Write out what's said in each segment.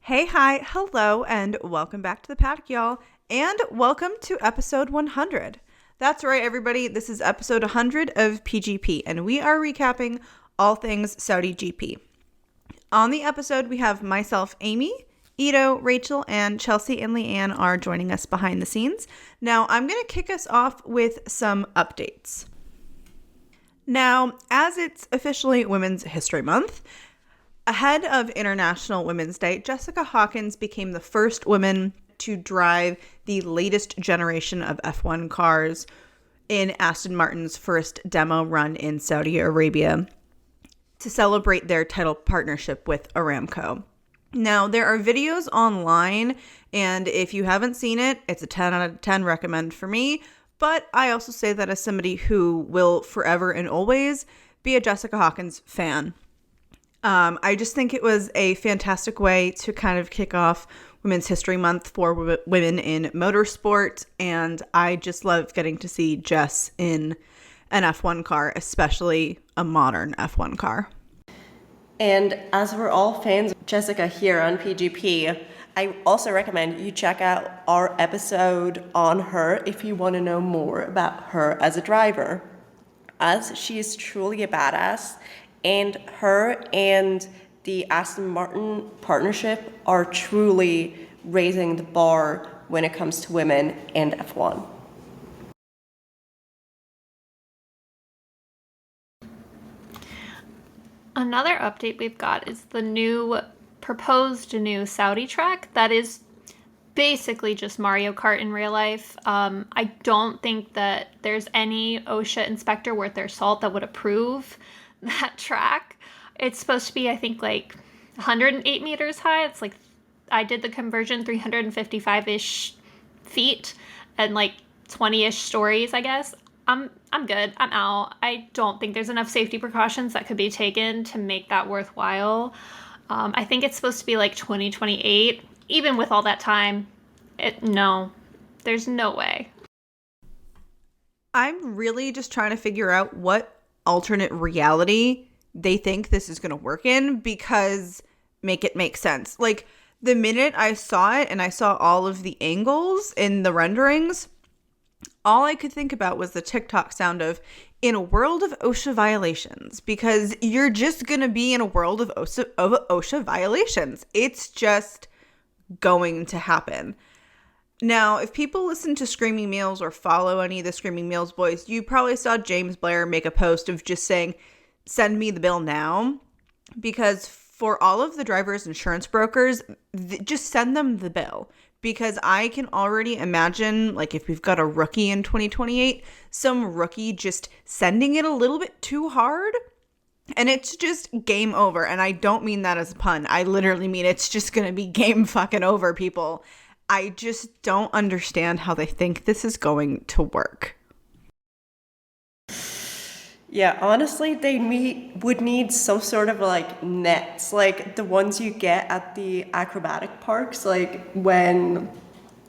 Hey, hi, hello, and welcome back to the paddock, y'all, and welcome to episode 100. That's right, everybody, this is episode 100 of PGP, and we are recapping all things Saudi GP. On the episode, we have myself, Amy, Ito, Rachel, and Chelsea and Leanne are joining us behind the scenes. Now, I'm going to kick us off with some updates. Now, as it's officially Women's History Month, ahead of International Women's Day, Jessica Hawkins became the first woman to drive the latest generation of F1 cars in Aston Martin's first demo run in Saudi Arabia to celebrate their title partnership with Aramco. Now, there are videos online, and if you haven't seen it, it's a 10 out of 10 recommend for me. But I also say that as somebody who will forever and always be a Jessica Hawkins fan. I just think it was a fantastic way to kind of kick off Women's History Month for women in motorsport, and I just love getting to see Jess in an F1 car, especially a modern F1 car. And as we're all fans of Jessica here on PGP, I also recommend you check out our episode on her if you want to know more about her as a driver, as she is truly a badass. And her and the Aston Martin partnership are truly raising the bar when it comes to women and F1. Another update we've got is the proposed new Saudi track that is basically just Mario Kart in real life. I don't think that there's any OSHA inspector worth their salt that would approve that track. It's supposed to be, I think, like 108 meters high. It's like, I did the conversion, 355-ish feet and like 20-ish stories, I guess. I'm good. I'm out. I don't think there's enough safety precautions that could be taken to make that worthwhile. I think it's supposed to be like 2028. Even with all that time, no, there's no way. I'm really just trying to figure out what alternate reality they think this is going to work in, because make it make sense. Like, the minute I saw it and I saw all of the angles in the renderings, all I could think about was the TikTok sound of "in a world of OSHA violations," because you're just going to be in a world of OSHA violations. It's just going to happen. Now, if people listen to Screaming Meals or follow any of the Screaming Meals boys, you probably saw James Blair make a post of just saying, "Send me the bill now," because for all of the drivers' insurance brokers, just send them the bill. Because I can already imagine, like, if we've got a rookie in 2028, some rookie just sending it a little bit too hard, and it's just game over. And I don't mean that as a pun. I literally mean it's just going to be game fucking over, people. I just don't understand how they think this is going to work. Yeah, honestly, they would need some sort of like nets, like the ones you get at the acrobatic parks, like when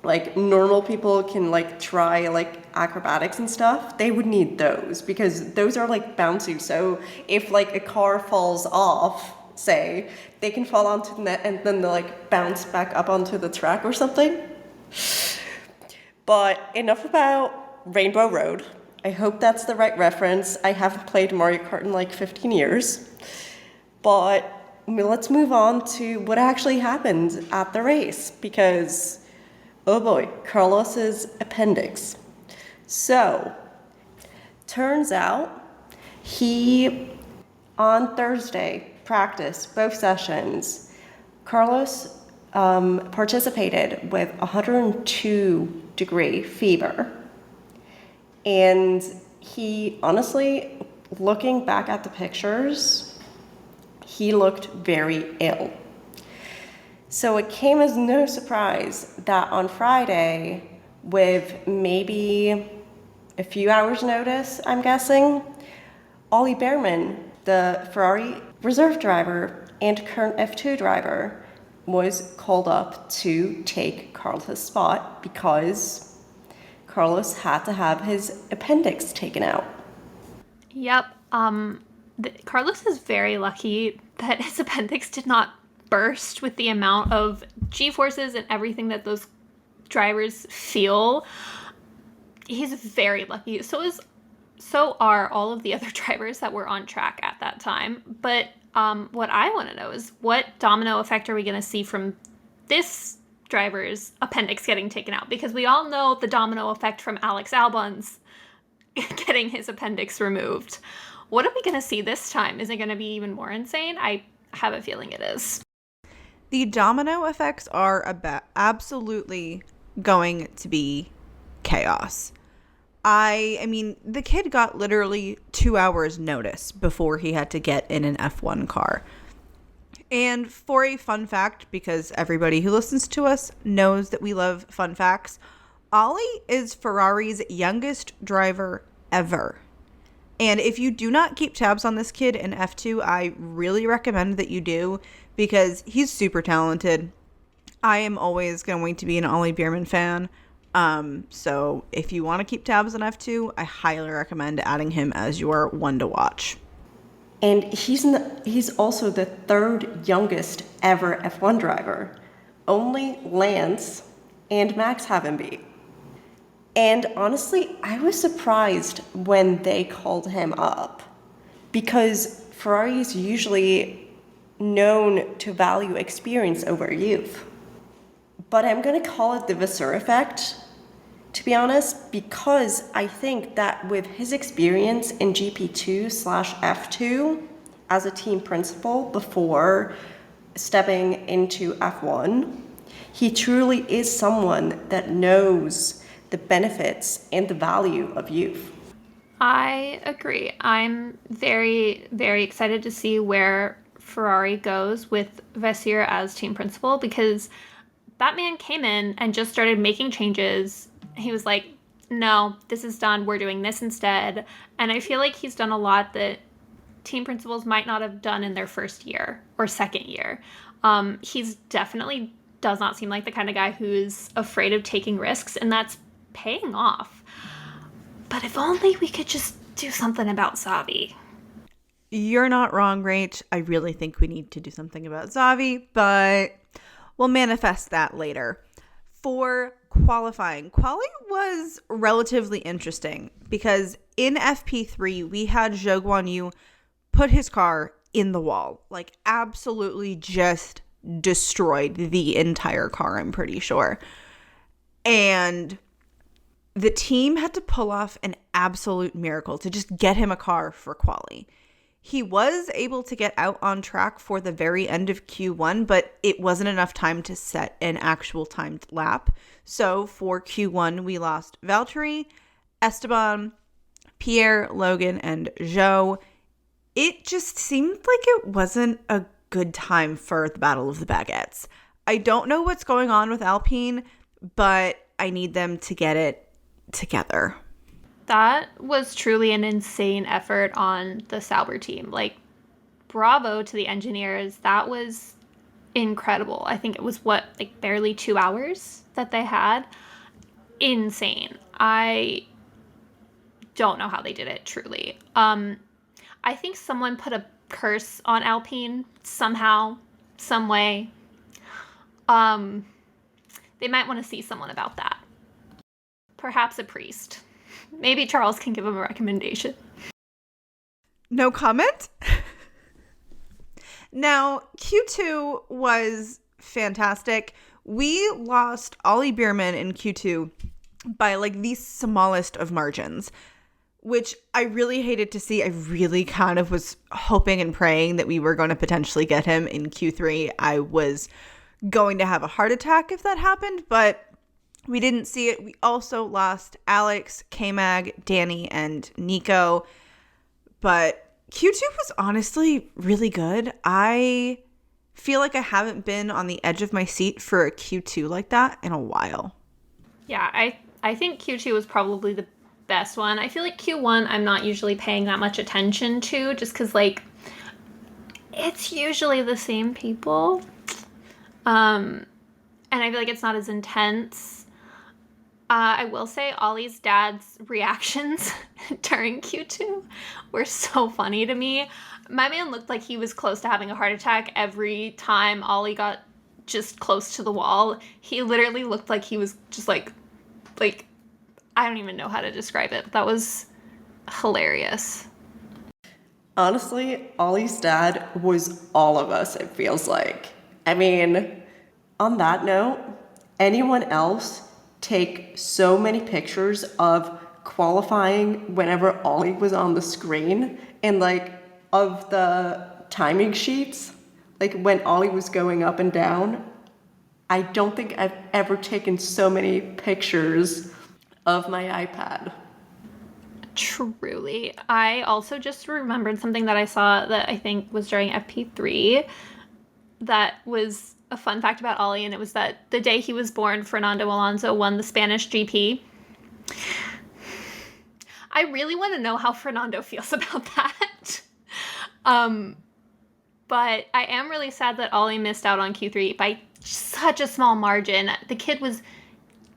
like normal people can like try like acrobatics and stuff. They would need those because those are like bouncy. So if like a car falls off, say, they can fall onto the net and then they like bounce back up onto the track or something. But enough about Rainbow Road. I hope that's the right reference. I haven't played Mario Kart in like 15 years. But let's move on to what actually happened at the race, because, oh boy, Carlos's appendix. So, turns out he, on Thursday, practiced both sessions. Carlos participated with 102-degree fever. And he, honestly, looking back at the pictures, he looked very ill. So it came as no surprise that on Friday, with maybe a few hours' notice, I'm guessing, Ollie Bearman, the Ferrari reserve driver and current F2 driver, was called up to take Carlos' spot because Carlos had to have his appendix taken out. Yep. Carlos is very lucky that his appendix did not burst with the amount of G-forces and everything that those drivers feel. He's very lucky. So are all of the other drivers that were on track at that time. But what I want to know is, what domino effect are we going to see from this driver's appendix getting taken out? Because we all know the domino effect from Alex Albon's getting his appendix removed. What are we going to see this time? Is it going to be even more insane? I have a feeling it is. The domino effects are absolutely going to be chaos. I mean, the kid got literally 2 hours notice before he had to get in an F1 car. And for a fun fact, because everybody who listens to us knows that we love fun facts, Ollie is Ferrari's youngest driver ever. And if you do not keep tabs on this kid in F2, I really recommend that you do, because he's super talented. I am always going to be an Ollie Bearman fan. So if you want to keep tabs on F2, I highly recommend adding him as your one to watch. And he's also the third youngest ever F1 driver. Only Lance and Max have him beat. And honestly, I was surprised when they called him up, because Ferrari is usually known to value experience over youth. But I'm going to call it the Vasseur effect, to be honest, because I think that with his experience in GP2/F2 as a team principal before stepping into F1, he truly is someone that knows the benefits and the value of youth. I agree. I'm very, very excited to see where Ferrari goes with Vasseur as team principal, because that man came in and just started making changes. He was like, no, this is done. We're doing this instead. And I feel like he's done a lot that team principals might not have done in their first year or second year. He's definitely does not seem like the kind of guy who's afraid of taking risks, and that's paying off. But if only we could just do something about Xavi. You're not wrong, Rach. I really think we need to do something about Xavi, but we'll manifest that later. For qualifying, quali was relatively interesting because in FP3, we had Zhou Guanyu put his car in the wall, like absolutely just destroyed the entire car, I'm pretty sure. And the team had to pull off an absolute miracle to just get him a car for quali. He was able to get out on track for the very end of Q1, but it wasn't enough time to set an actual timed lap. So for Q1, we lost Valtteri, Esteban, Pierre, Logan, and Zhou. It just seemed like it wasn't a good time for the Battle of the Baguettes. I don't know what's going on with Alpine, but I need them to get it together. That was truly an insane effort on the Sauber team. Like, bravo to the engineers. That was incredible. I think it was barely 2 hours that they had. Insane. I don't know how they did it, truly. I think someone put a curse on Alpine somehow, some way. They might want to see someone about that. Perhaps a priest. Maybe Charles can give him a recommendation. No comment? Now, Q2 was fantastic. We lost Ollie Bearman in Q2 by the smallest of margins, which I really hated to see. I really kind of was hoping and praying that we were going to potentially get him in Q3. I was going to have a heart attack if that happened, but we didn't see it. We also lost Alex, K-Mag, Danny, and Nico. But Q2 was honestly really good. I feel like I haven't been on the edge of my seat for a Q2 like that in a while. Yeah, I think Q2 was probably the best one. I feel like Q1 I'm not usually paying that much attention to, just because it's usually the same people. And I feel like it's not as intense. I will say Ollie's dad's reactions during Q2 were so funny to me. My man looked like he was close to having a heart attack every time Ollie got just close to the wall. He literally looked like he was just like I don't even know how to describe it. That was hilarious. Honestly, Ollie's dad was all of us, it feels like. I mean, on that note, anyone else take so many pictures of qualifying whenever Ollie was on the screen and like of the timing sheets, like when Ollie was going up and down? I don't think I've ever taken so many pictures of my iPad. Truly. I also just remembered something that I saw that I think was during FP3 that was a fun fact about Ollie, and it was that the day he was born, Fernando Alonso won the Spanish GP. I really want to know how Fernando feels about that. But I am really sad that Ollie missed out on Q3 by such a small margin. The kid was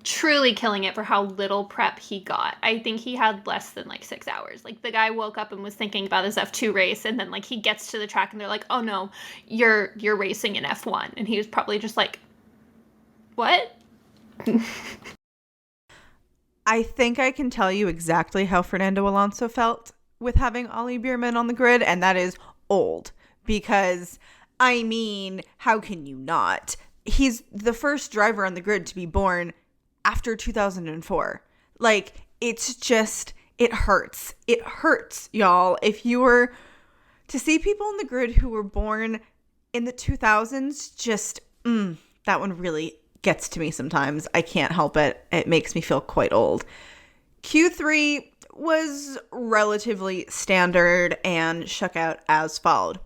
truly killing it for how little prep he got. I think he had less than like 6 hours. Like the guy woke up and was thinking about his F2 race, and then like he gets to the track and they're like, "Oh no, you're racing in F1." And he was probably just like, "What?" I think I can tell you exactly how Fernando Alonso felt with having Ollie Bearman on the grid, and that is old. Because, I mean, how can you not? He's the first driver on the grid to be born after 2004. Like, it's just, it hurts. It hurts, y'all. If you were to see people on the grid who were born in the 2000s, just, that one really gets to me sometimes. I can't help it. It makes me feel quite old. Q3 was relatively standard and shook out as followed.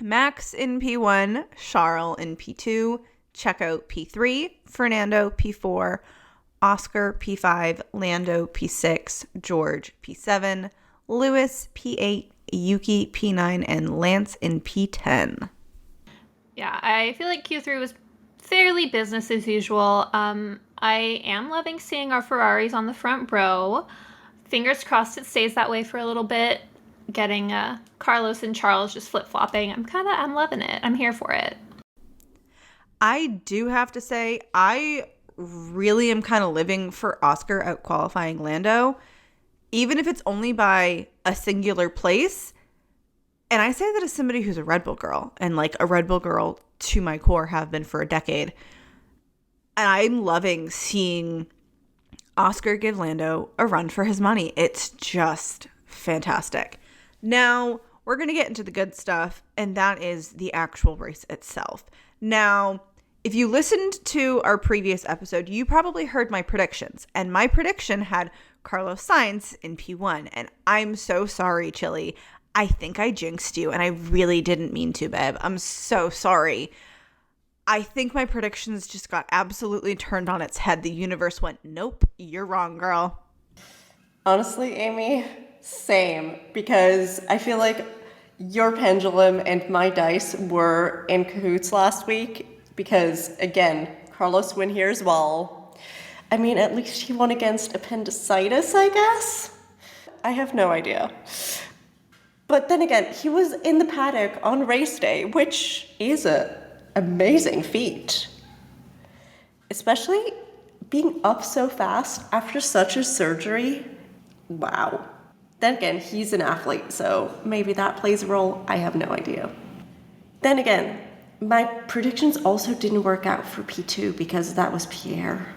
Max in P1, Charles in P2, Checo P3, Fernando P4, Oscar P5, Lando P6, George P7, Lewis P8, Yuki P9, and Lance in P10. Yeah, I feel like Q3 was fairly business as usual. I am loving seeing our Ferraris on the front row. Fingers crossed it stays that way for a little bit. Getting Carlos and Charles just flip-flopping. I'm loving it. I'm here for it. I do have to say, I really am kind of living for Oscar out qualifying Lando, even if it's only by a singular place. And I say that as somebody who's a Red Bull girl, and like a Red Bull girl to my core have been for a decade. And I'm loving seeing Oscar give Lando a run for his money. It's just fantastic. Now, we're going to get into the good stuff, and that is the actual race itself. Now, if you listened to our previous episode, you probably heard my predictions, and my prediction had Carlos Sainz in P1, and I'm so sorry, Chili. I think I jinxed you, and I really didn't mean to, babe. I'm so sorry. I think my predictions just got absolutely turned on its head. The universe went, nope, you're wrong, girl. Honestly, Amy, same, because I feel like your pendulum and my dice were in cahoots last week because, again, Carlos win here as well. I mean, at least he won against appendicitis, I guess? I have no idea. But then again, he was in the paddock on race day, which is an amazing feat. Especially being up so fast after such a surgery. Wow. Then again, he's an athlete, so maybe that plays a role. I have no idea. Then again, my predictions also didn't work out for P2 because that was Pierre.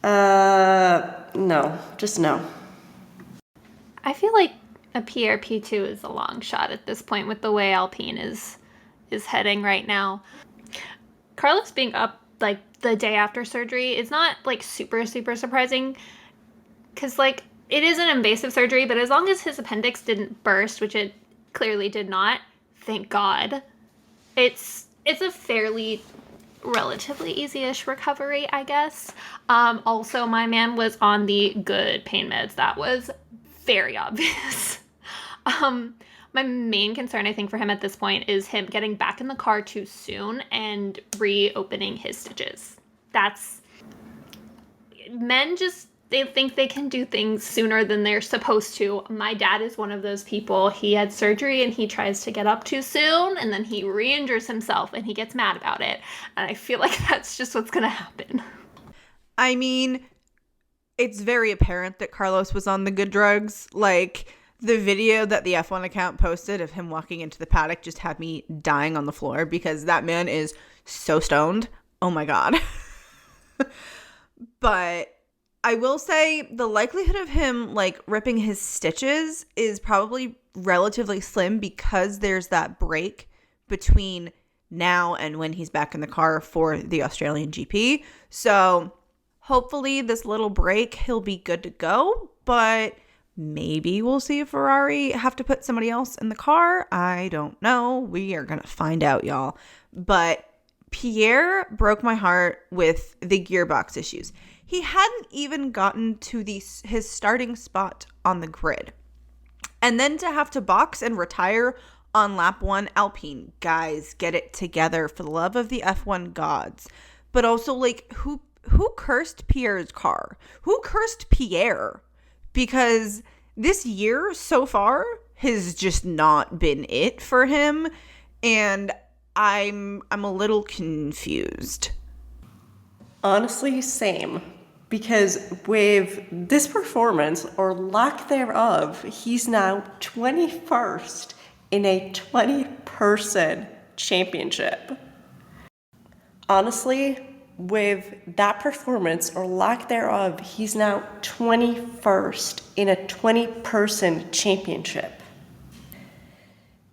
No, just no. I feel like a Pierre P2 is a long shot at this point with the way Alpine is heading right now. Carlos being up like the day after surgery is not like super surprising because like it is an invasive surgery, but as long as his appendix didn't burst, which it clearly did not, thank God, it's a fairly relatively easy-ish recovery, I guess. Also, my man was on the good pain meds. That was very obvious. My main concern, I think, for him at this point is him getting back in the car too soon and reopening his stitches. That's men just, they think they can do things sooner than they're supposed to. My dad is one of those people. He had surgery and he tries to get up too soon, and then he re-injures himself and he gets mad about it. And I feel like that's just what's going to happen. I mean, it's very apparent that Carlos was on the good drugs. Like, the video that the F1 account posted of him walking into the paddock just had me dying on the floor because that man is so stoned. Oh my God. But I will say the likelihood of him like ripping his stitches is probably relatively slim because there's that break between now and when he's back in the car for the Australian GP. So hopefully this little break he'll be good to go, but maybe we'll see a Ferrari have to put somebody else in the car. I don't know. We are going to find out, y'all. But Pierre broke my heart with the gearbox issues. He hadn't even gotten to his starting spot on the grid. And then to have to box and retire on lap 1 Alpine. Guys, get it together for the love of the F1 gods. But also, like, who cursed Pierre's car? Who cursed Pierre? Because this year so far has just not been it for him. And I'm a little confused. Honestly, same. Because with this performance, or lack thereof, he's now 21st in a 20-person championship. Honestly, with that performance, or lack thereof, he's now 21st in a 20-person championship.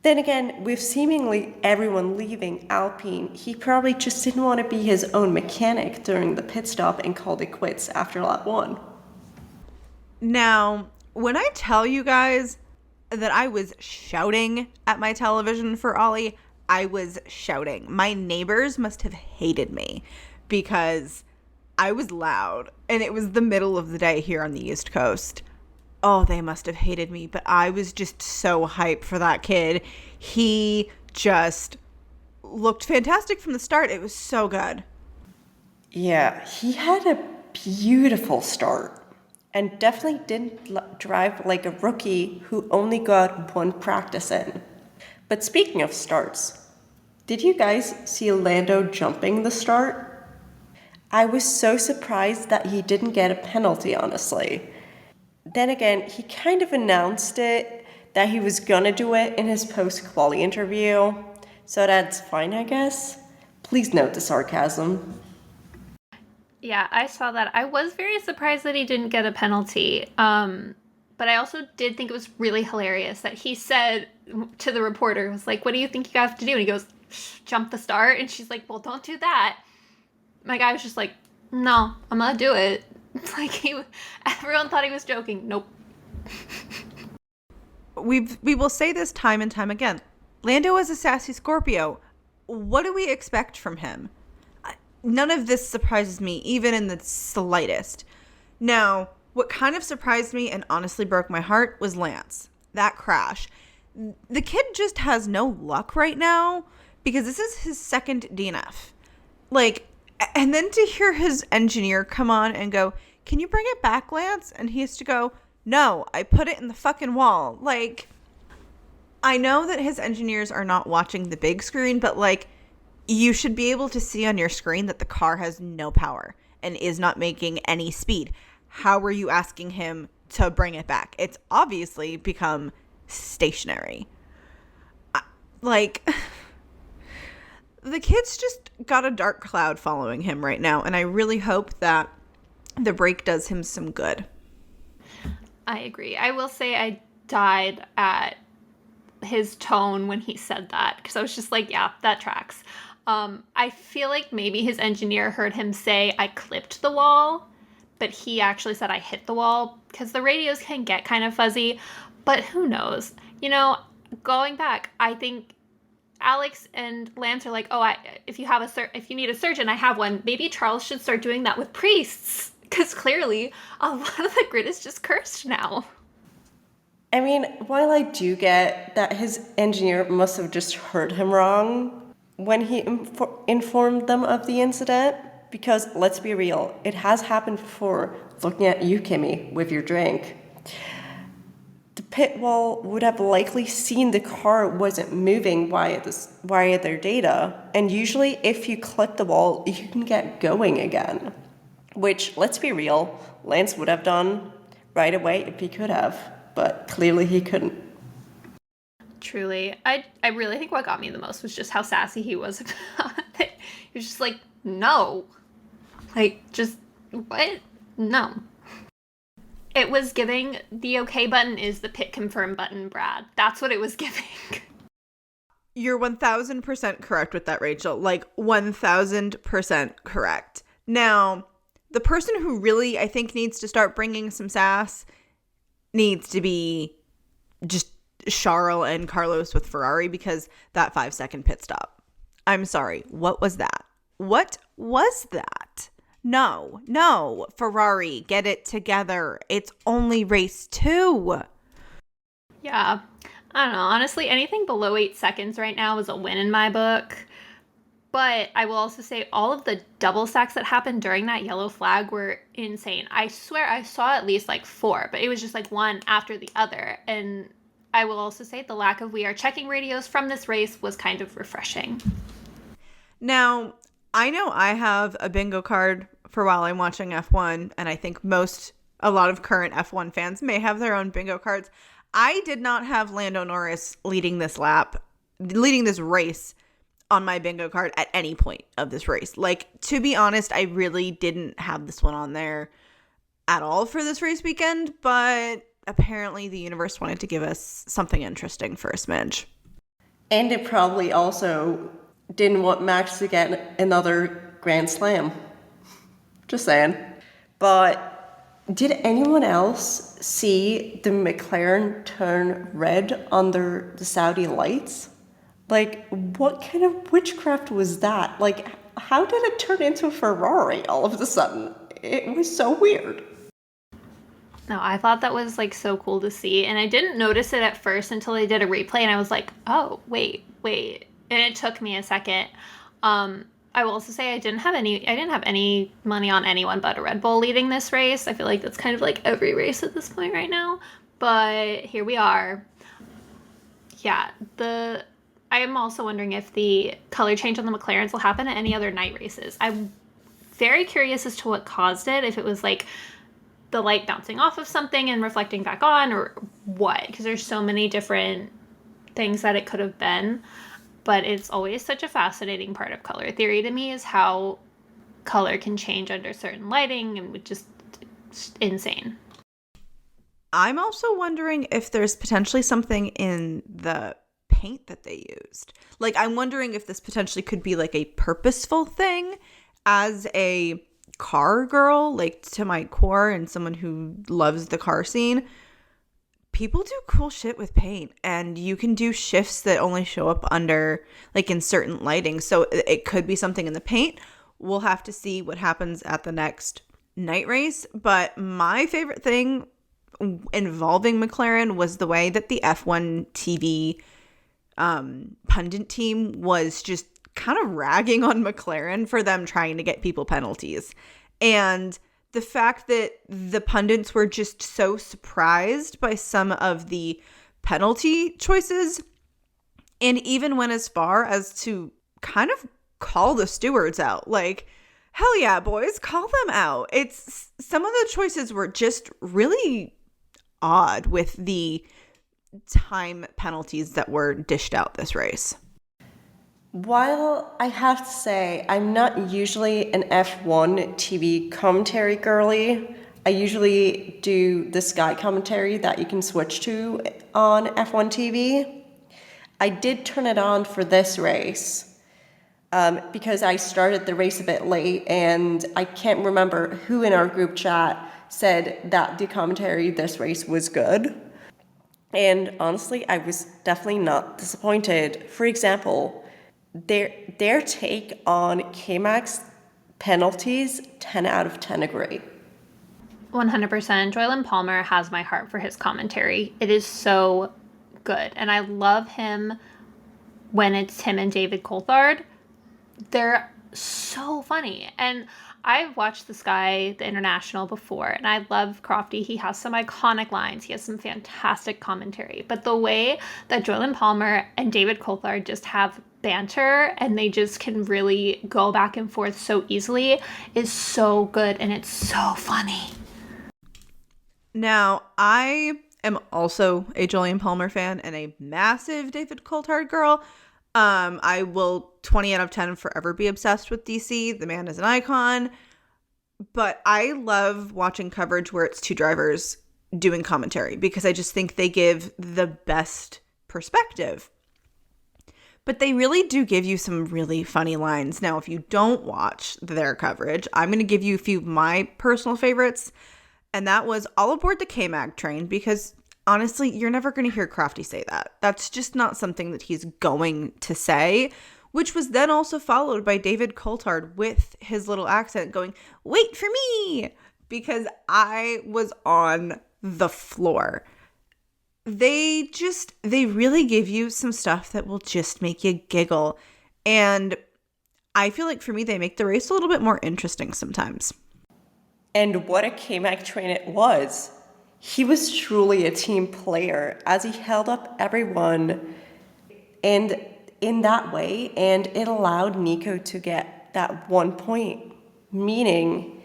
Then again, with seemingly everyone leaving Alpine, he probably just didn't want to be his own mechanic during the pit stop and called it quits after lap 1. Now, when I tell you guys that I was shouting at my television for Ollie, I was shouting. My neighbors must have hated me because I was loud and it was the middle of the day here on the East Coast. Oh, they must have hated me, but I was just so hyped for that kid. He just looked fantastic from the start. It was so good. Yeah, he had a beautiful start and definitely didn't drive like a rookie who only got one practice in. But speaking of starts, did you guys see Lando jumping the start? I was so surprised that he didn't get a penalty, honestly. Then again, he kind of announced it, that he was gonna do it in his post-quali interview, so that's fine, I guess. Please note the sarcasm. Yeah, I saw that. I was very surprised that he didn't get a penalty, but I also did think it was really hilarious that he said to the reporter, was like, what do you think you have to do? And he goes, jump the start, and she's like, well, don't do that. My guy was just like, no, I'm gonna do it. Like, everyone thought he was joking. Nope. We will say this time and time again. Lando is a sassy Scorpio. What do we expect from him? None of this surprises me, even in the slightest. Now, what kind of surprised me and honestly broke my heart was Lance. That crash. The kid just has no luck right now because this is his second DNF. Like, and then to hear his engineer come on and go, can you bring it back, Lance? And he has to go, no, I put it in the fucking wall. Like, I know that his engineers are not watching the big screen, but like, you should be able to see on your screen that the car has no power and is not making any speed. How are you asking him to bring it back? It's obviously become stationary. Like, the kid's just got a dark cloud following him right now, and I really hope that the break does him some good. I agree. I will say I died at his tone when he said that, because I was just like, yeah, that tracks. I feel like maybe his engineer heard him say, I clipped the wall, but he actually said I hit the wall, because the radios can get kind of fuzzy, but who knows? You know, going back, I think Alex and Lance are like, oh, if you need a surgeon, I have one. Maybe Charles should start doing that with priests, because clearly a lot of the grid is just cursed now. I mean, while I do get that his engineer must have just heard him wrong when he informed them of the incident, Because let's be real, it has happened before. Looking at you, Kimmy, with your drink. The pit wall would have likely seen the car wasn't moving via their data, and usually if you click the wall, you can get going again. Which, let's be real, Lance would have done right away if he could have, but clearly he couldn't. Truly. I really think what got me the most was just how sassy he was about it. He was just like, no. Like, just, what? No. It was giving the okay button is the pit confirm button, Brad. That's what it was giving. You're 1000% correct with that, Rachel. Like, 1000% correct. Now, the person who really, I think, needs to start bringing some sass needs to be just Charles and Carlos with Ferrari, because that 5-second pit stop. I'm sorry. What was that? What was that? No, Ferrari, get it together. It's only race 2. Yeah. I don't know. Honestly, anything below 8 seconds right now is a win in my book. But I will also say all of the double stacks that happened during that yellow flag were insane. I swear I saw at least like 4, but it was just like one after the other. And I will also say the lack of "we are checking" radios from this race was kind of refreshing. Now, I know I have a bingo card for while I'm watching F1, and I think a lot of current F1 fans may have their own bingo cards. I did not have Lando Norris leading this race on my bingo card at any point of this race. Like, to be honest, I really didn't have this one on there at all for this race weekend, but apparently the universe wanted to give us something interesting for a smidge. And it probably also didn't want Max to get another Grand Slam. Just saying. But did anyone else see the McLaren turn red under the Saudi lights? Like, what kind of witchcraft was that? Like, how did it turn into a Ferrari all of a sudden? It was so weird. No, I thought that was like so cool to see, and I didn't notice it at first until I did a replay, and I was like, oh, wait, and it took me a second. I will also say I didn't have any money on anyone but a Red Bull leading this race. I feel like that's kind of like every race at this point right now, but here we are. Yeah, I am also wondering if the color change on the McLarens will happen at any other night races. I'm very curious as to what caused it, if it was like the light bouncing off of something and reflecting back on, or what, because there's so many different things that it could have been. But it's always such a fascinating part of color theory to me, is how color can change under certain lighting, and just insane. I'm also wondering if there's potentially something in the paint that they used. Like, I'm wondering if this potentially could be like a purposeful thing. As a car girl, like, to my core, and someone who loves the car scene, people do cool shit with paint, and you can do shifts that only show up under, like, in certain lighting. So it could be something in the paint. We'll have to see what happens at the next night race. But my favorite thing involving McLaren was the way that the F1 TV pundit team was just kind of ragging on McLaren for them trying to get people penalties. And the fact that the pundits were just so surprised by some of the penalty choices, and even went as far as to kind of call the stewards out. Like, hell yeah, boys, call them out. It's some of the choices were just really odd with the time penalties that were dished out this race. While I have to say, I'm not usually an F1 TV commentary girly. I usually do the Sky commentary that you can switch to on F1 TV. I did turn it on for this race because I started the race a bit late, and I can't remember who in our group chat said that the commentary this race was good. And honestly, I was definitely not disappointed. For example, their take on K-Max penalties, 10 out of 10 agree. 100%. Joylan Palmer has my heart for his commentary. It is so good. And I love him when it's him and David Coulthard. They're so funny. And I've watched this guy, the International, before, and I love Crofty. He has some iconic lines. He has some fantastic commentary. But the way that Joylan Palmer and David Coulthard just have banter and they just can really go back and forth so easily is so good, and it's so funny. Now, I am also a Jillian Palmer fan and a massive David Coulthard girl. I will 20 out of 10 forever be obsessed with DC. The man is an icon. But I love watching coverage where it's two drivers doing commentary because I just think they give the best perspective. But they really do give you some really funny lines. Now, if you don't watch their coverage, I'm going to give you a few of my personal favorites. And that was all aboard the K-Mag train because honestly, you're never going to hear Crofty say that. That's just not something that he's going to say, which was then also followed by David Coulthard with his little accent going, "Wait for me," because I was on the floor. They really give you some stuff that will just make you giggle. And I feel like for me, they make the race a little bit more interesting sometimes. And what a K-Mag train it was. He was truly a team player as he held up everyone and in that way, and it allowed Nico to get that 1 point, meaning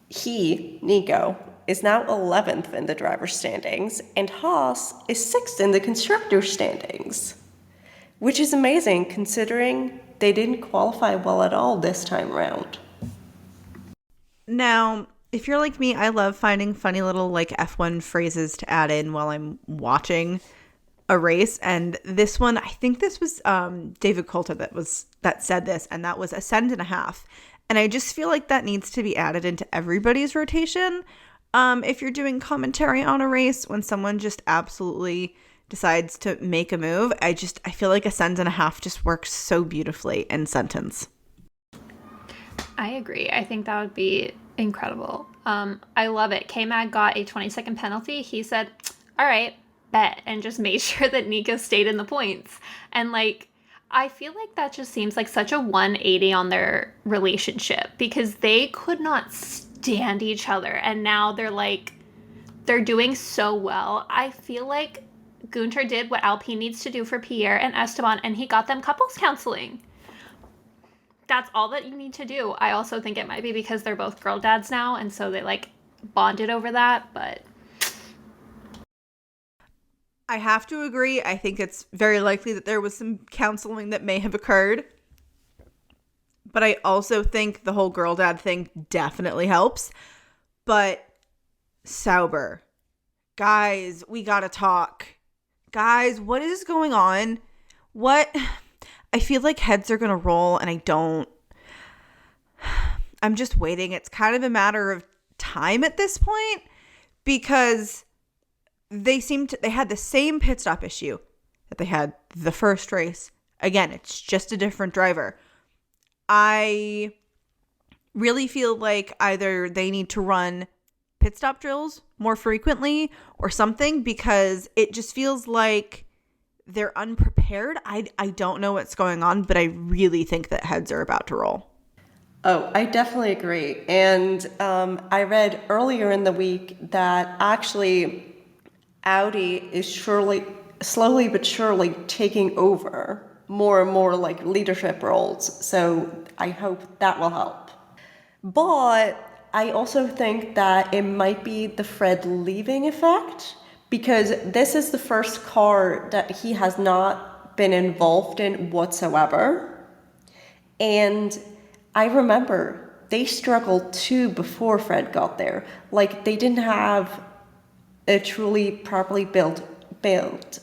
Nico, is now 11th in the driver's standings, and Haas is 6th in the constructor's standings, which is amazing considering they didn't qualify well at all this time around. Now, if you're like me, I love finding funny little like F1 phrases to add in while I'm watching a race. And this one, I think this was David Coulter that said this, and that was a send and a half. And I just feel like that needs to be added into everybody's rotation. If you're doing commentary on a race, when someone just absolutely decides to make a move, I feel like a send and a half just works so beautifully in sentence. I agree. I think that would be incredible. I love it. K-Mag got a 20-second penalty. He said, all right, bet, and just made sure that Nico stayed in the points. And like, I feel like that just seems like such a 180 on their relationship because they could not stand each other. And now they're doing so well. I feel like Gunter did what Alpine needs to do for Pierre and Esteban, and he got them couples counseling. That's all that you need to do. I also think it might be because they're both girl dads now, and so they like bonded over that, but I have to agree. I think it's very likely that there was some counseling that may have occurred. But I also think the whole girl dad thing definitely helps. But Sauber, guys, we gotta talk. Guys, what is going on? I feel like heads are going to roll and I'm just waiting. It's kind of a matter of time at this point because they had the same pit stop issue that they had the first race. Again, it's just a different driver. I really feel like either they need to run pit stop drills more frequently or something because it just feels like they're unprepared. I don't know what's going on, but I really think that heads are about to roll. Oh, I definitely agree. And I read earlier in the week that actually Audi is slowly but surely taking over more and more like leadership roles. So I hope that will help. But I also think that it might be the Fred leaving effect, because this is the first car that he has not been involved in whatsoever. And I remember they struggled too before Fred got there. Like, they didn't have a truly properly built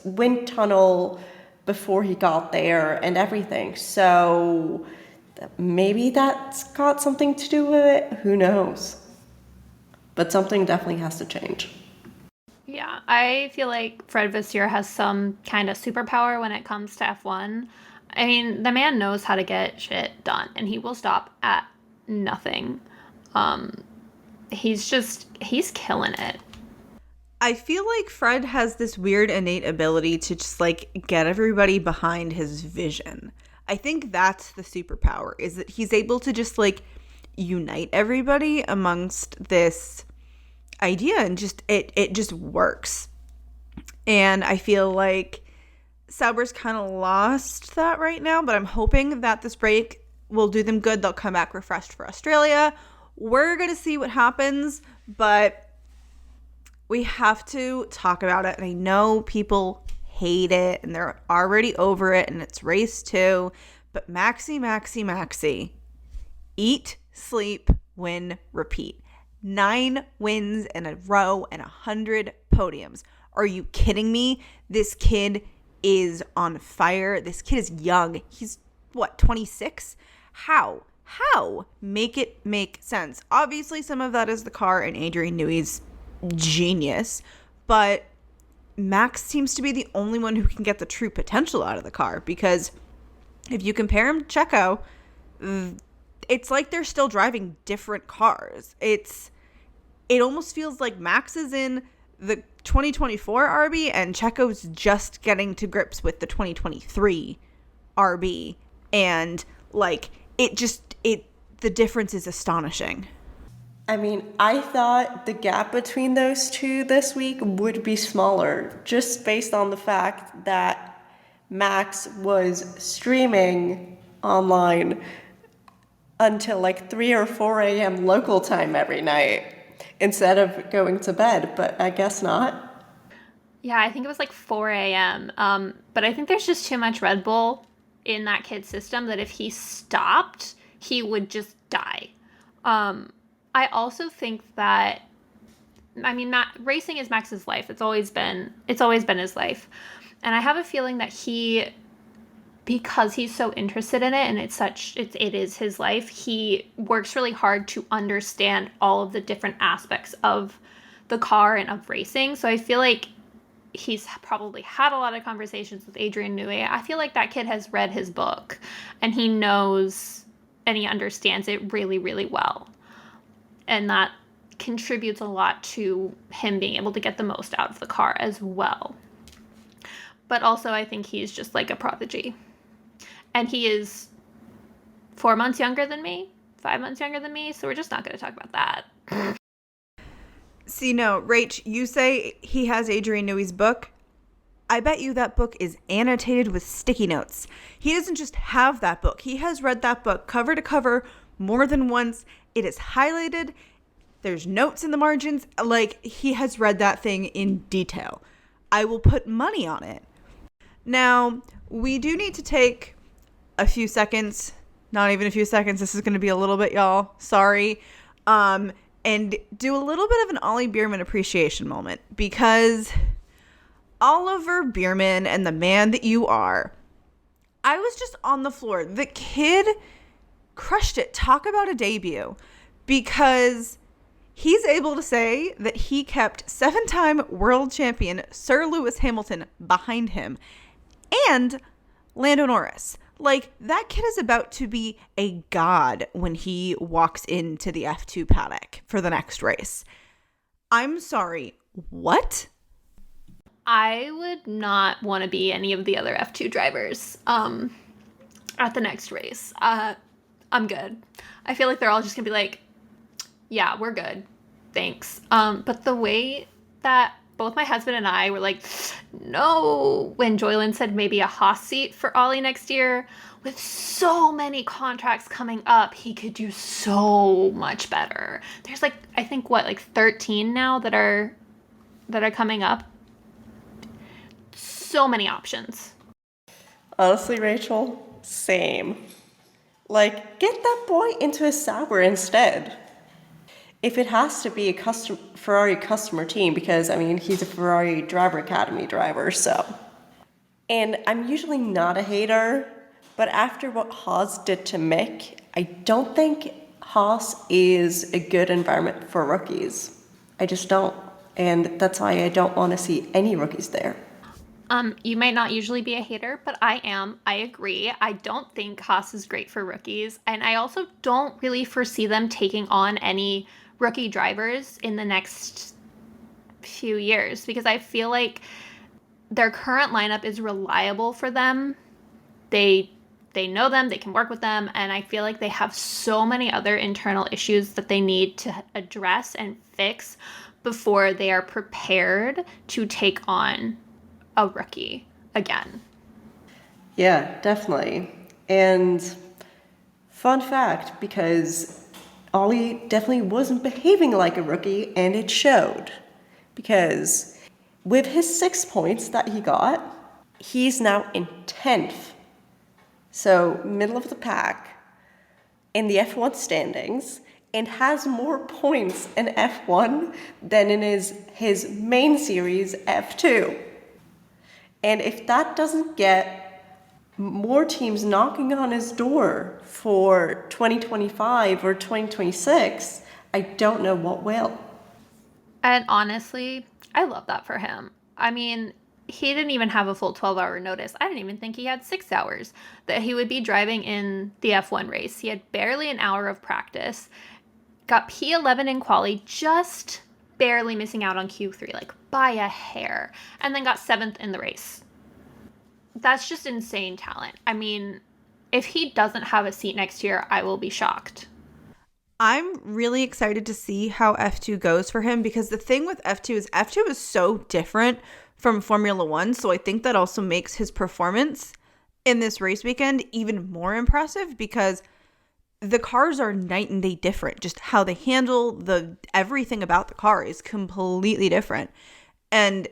wind tunnel before he got there and everything. So maybe that's got something to do with it. Who knows? But something definitely has to change. yeah, I feel like Fred Vasseur has some kind of superpower when it comes to F1. I mean, the man knows how to get shit done, and he will stop at nothing. He's killing it. I feel like Fred has this weird innate ability to just like get everybody behind his vision. I think that's the superpower, is that he's able to just like unite everybody amongst this idea, and just it just works. And I feel like Sauber's kind of lost that right now, but I'm hoping that this break will do them good. They'll come back refreshed for Australia. We're going to see what happens, but we have to talk about it. And I know people hate it and they're already over it, and it's race 2. But Maxi, eat, sleep, win, repeat. 9 wins in a row and 100 podiums. Are you kidding me? This kid is on fire. This kid is young. He's, what, 26? How? Make it make sense. Obviously, some of that is the car and Adrian Newey's genius, but Max seems to be the only one who can get the true potential out of the car, because if you compare him to Checo, it's like they're still driving different cars. It almost feels like Max is in the 2024 RB and Checo's just getting to grips with the 2023 RB, and like the difference is astonishing. I mean, I thought the gap between those two this week would be smaller, just based on the fact that Max was streaming online until like 3 or 4 a.m. local time every night instead of going to bed, but I guess not. Yeah, I think it was like 4 a.m. But I think there's just too much Red Bull in that kid's system that if he stopped, he would just die. I also think that, I mean, racing is Max's life. It's always been his life. And I have a feeling that because he's so interested in it and it is his life, he works really hard to understand all of the different aspects of the car and of racing. So I feel like he's probably had a lot of conversations with Adrian Newey. I feel like that kid has read his book and he knows and he understands it really, really well. And that contributes a lot to him being able to get the most out of the car as well. But also I think he's just like a prodigy. And he is 4 months younger than me, 5 months younger than me, so we're just not going to talk about that. See, no, Rach, you say he has Adrian Newey's book. I bet you that book is annotated with sticky notes. He doesn't just have that book. He has read that book cover to cover more than once. It is highlighted. There's notes in the margins. Like, he has read that thing in detail. I will put money on it. Now, we do need to take a few seconds, not even a few seconds. This is going to be a little bit, y'all. Sorry. And do a little bit of an Ollie Bearman appreciation moment, because Oliver Bearman and the man that you are, I was just on the floor. The kid crushed it. Talk about a debut, because he's able to say that he kept 7-time world champion Sir Lewis Hamilton behind him and Lando Norris. Like, that kid is about to be a god when he walks into the F2 paddock for the next race. I'm sorry, what? I would not want to be any of the other F2 drivers at the next race. I'm good. I feel like they're all just going to be like, yeah, we're good. Thanks. But the way that both my husband and I were like, no, when Joylyn said maybe a Haas seat for Ollie next year, with so many contracts coming up, he could do so much better. There's like, I think 13 now that are coming up. So many options. Honestly, Rachel, same. Like, get that boy into a Sauber instead. If it has to be a Ferrari customer team, because, I mean, he's a Ferrari Driver Academy driver, so. And I'm usually not a hater, but after what Haas did to Mick, I don't think Haas is a good environment for rookies. I just don't. And that's why I don't want to see any rookies there. You might not usually be a hater, but I am. I agree. I don't think Haas is great for rookies. And I also don't really foresee them taking on any rookie drivers in the next few years, because I feel like their current lineup is reliable for them. They they know them, they can work with them, and I feel like they have so many other internal issues that they need to address and fix before they are prepared to take on a rookie again. Yeah, definitely. And fun fact, because Ollie definitely wasn't behaving like a rookie, and it showed. Because with his 6 points that he got, he's now in 10th. So, middle of the pack in the F1 standings, and has more points in F1 than in his main series, F2. And if that doesn't get more teams knocking on his door for 2025 or 2026, I don't know what will. And honestly, I love that for him. I mean, he didn't even have a full 12-hour notice. I didn't even think he had 6 hours that he would be driving in the F1 race. He had barely an hour of practice, got P11 in quali, just barely missing out on Q3, like by a hair, and then got 7th in the race. That's just insane talent. I mean, if he doesn't have a seat next year, I will be shocked. I'm really excited to see how F2 goes for him, because the thing with F2 is so different from Formula One. So I think that also makes his performance in this race weekend even more impressive, because the cars are night and day different. Just how they handle everything about the car is completely different. And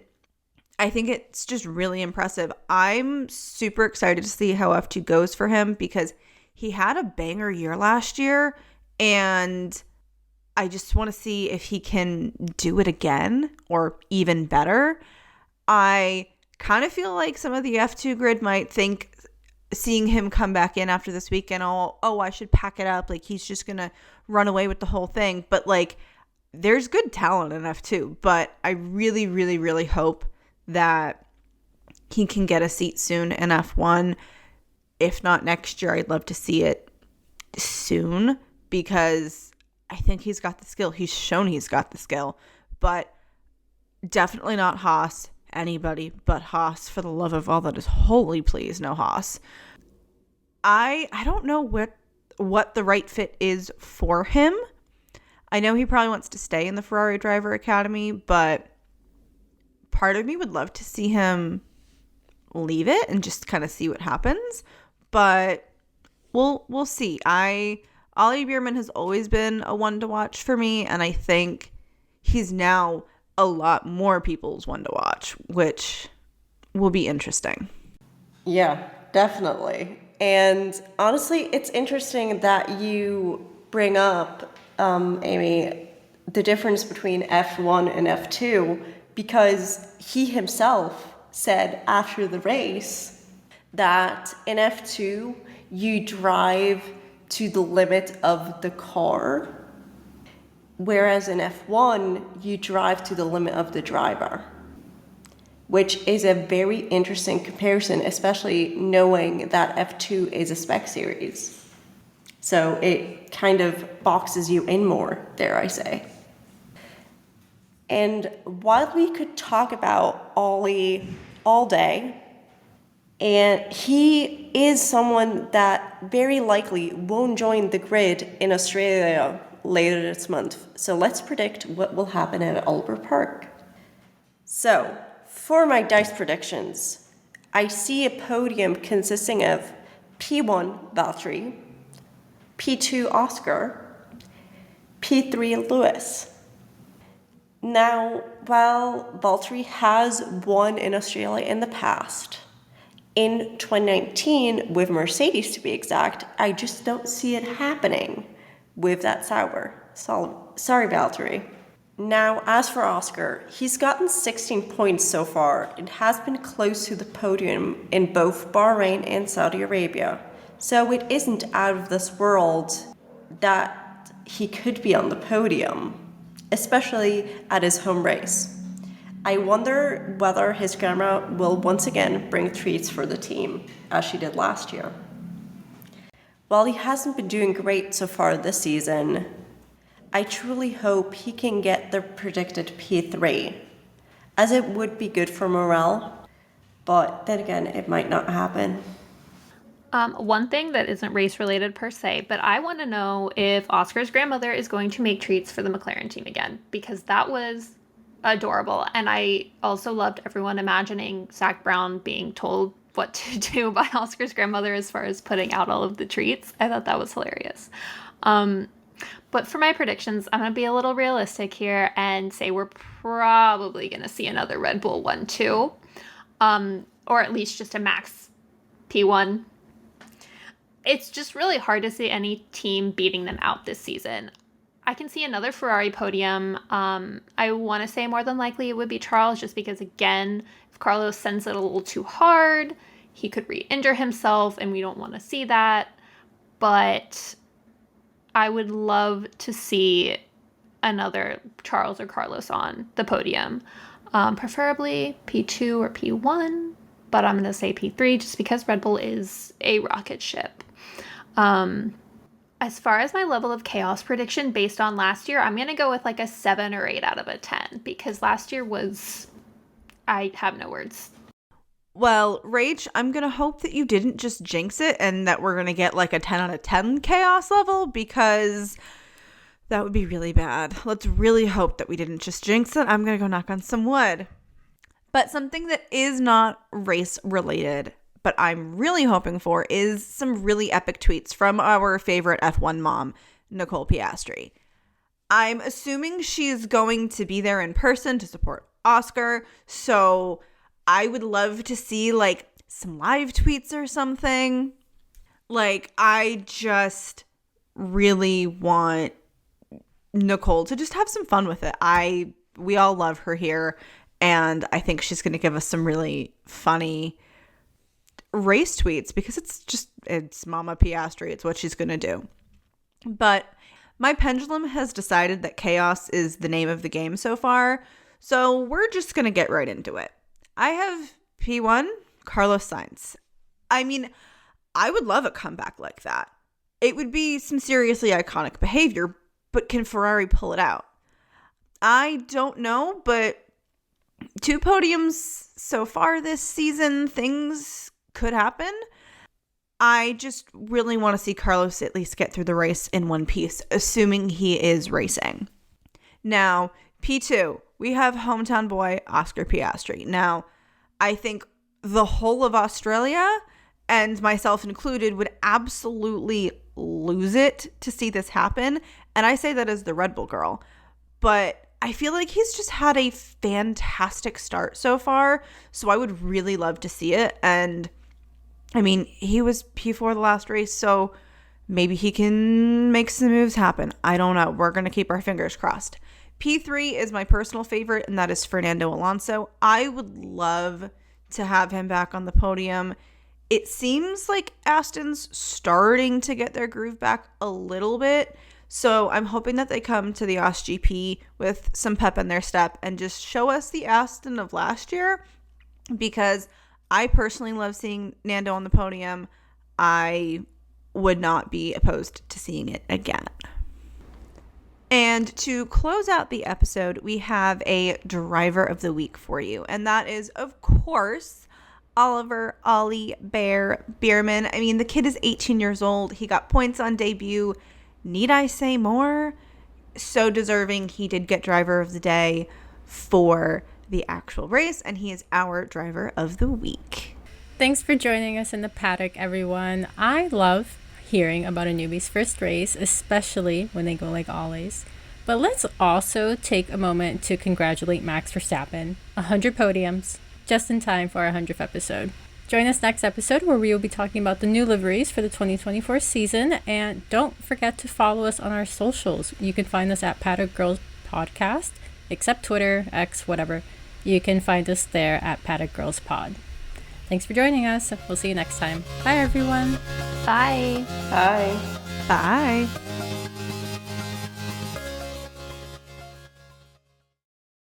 I think it's just really impressive. I'm super excited to see how F2 goes for him, because he had a banger year last year, and I just want to see if he can do it again or even better. I kind of feel like some of the F2 grid might think, seeing him come back in after this weekend, I should pack it up. Like, he's just going to run away with the whole thing. But, like, there's good talent in F2. But I really, really, really hope that he can get a seat soon in F1. If not next year, I'd love to see it soon, because I think he's got the skill. He's shown he's got the skill. But definitely not Haas. Anybody but Haas, for the love of all that is holy, please, no Haas. I don't know what the right fit is for him. I know he probably wants to stay in the Ferrari Driver Academy, but part of me would love to see him leave it and just kind of see what happens. But we'll see. Ollie Bearman has always been a one to watch for me, and I think he's now a lot more people's one to watch, which will be interesting. Yeah, definitely. And honestly, it's interesting that you bring up, Amy, the difference between F1 and F2, because he himself said after the race that in F2, you drive to the limit of the car, whereas in F1, you drive to the limit of the driver, which is a very interesting comparison, especially knowing that F2 is a spec series. So it kind of boxes you in more, dare I say. And while we could talk about Ollie all day, and he is someone that very likely won't join the grid in Australia later this month. So let's predict what will happen at Albert Park. So, for my dice predictions, I see a podium consisting of P1 Valtteri, P2 Oscar, P3 Lewis. Now, while Valtteri has won in Australia in the past, in 2019, with Mercedes to be exact, I just don't see it happening with that Sauber. Sorry, Valtteri. Now, as for Oscar, he's gotten 16 points so far and has been close to the podium in both Bahrain and Saudi Arabia. So it isn't out of this world that he could be on the podium, especially at his home race. I wonder whether his grandma will once again bring treats for the team, as she did last year. While he hasn't been doing great so far this season, I truly hope he can get the predicted P3, as it would be good for morale, but then again, it might not happen. One thing that isn't race related per se, but I want to know if Oscar's grandmother is going to make treats for the McLaren team again, because that was adorable. And I also loved everyone imagining Zach Brown being told what to do by Oscar's grandmother as far as putting out all of the treats. I thought that was hilarious. But for my predictions, I'm going to be a little realistic here and say we're probably going to see another Red Bull 1-2, or at least just a max P1. It's just really hard to see any team beating them out this season. I can see another Ferrari podium. I want to say more than likely it would be Charles, just because, again, if Carlos sends it a little too hard, he could re-injure himself, and we don't want to see that. But I would love to see another Charles or Carlos on the podium, preferably P2 or P1, but I'm going to say P3 just because Red Bull is a rocket ship. As far as my level of chaos prediction based on last year, I'm going to go with like a 7 or 8 out of a 10, because last year was, I have no words. Well, Rach, I'm going to hope that you didn't just jinx it and that we're going to get like a 10 out of 10 chaos level, because that would be really bad. Let's really hope that we didn't just jinx it. I'm going to go knock on some wood. But something that is not race related, but I'm really hoping for, is some really epic tweets from our favorite F1 mom, Nicole Piastri. I'm assuming she's going to be there in person to support Oscar, so I would love to see like some live tweets or something. Like, I just really want Nicole to just have some fun with it. We all love her here, and I think she's going to give us some really funny race tweets, because it's Mama Piastri. It's what she's going to do. But my pendulum has decided that chaos is the name of the game so far, so we're just going to get right into it. I have P1, Carlos Sainz. I mean, I would love a comeback like that. It would be some seriously iconic behavior, but can Ferrari pull it out? I don't know, but 2 podiums so far this season, things could happen. I just really want to see Carlos at least get through the race in one piece, assuming he is racing. Now, P2, we have hometown boy Oscar Piastri. Now, I think the whole of Australia, and myself included, would absolutely lose it to see this happen. And I say that as the Red Bull girl. But I feel like he's just had a fantastic start so far, so I would really love to see it. And I mean, he was P4 the last race, so maybe he can make some moves happen. I don't know. We're going to keep our fingers crossed. P3 is my personal favorite, and that is Fernando Alonso. I would love to have him back on the podium. It seems like Aston's starting to get their groove back a little bit, so I'm hoping that they come to the OSGP with some pep in their step and just show us the Aston of last year, because I personally love seeing Nando on the podium. I would not be opposed to seeing it again. And to close out the episode, we have a driver of the week for you. And that is, of course, Ollie Bearman. I mean, the kid is 18 years old. He got points on debut. Need I say more? So deserving. He did get driver of the day for the actual race, and he is our driver of the week. Thanks for joining us in the paddock, everyone. I love hearing about a newbie's first race, especially when they go like always. But let's also take a moment to congratulate Max Verstappen. 100 podiums, just in time for our 100th episode. Join us next episode, where we will be talking about the new liveries for the 2024 season. And don't forget to follow us on our socials. You can find us at Paddock Girls Podcast, except Twitter, X, whatever. You can find us there at Paddock Girls Pod. Thanks for joining us. We'll see you next time. Bye, everyone. Bye. Bye. Bye.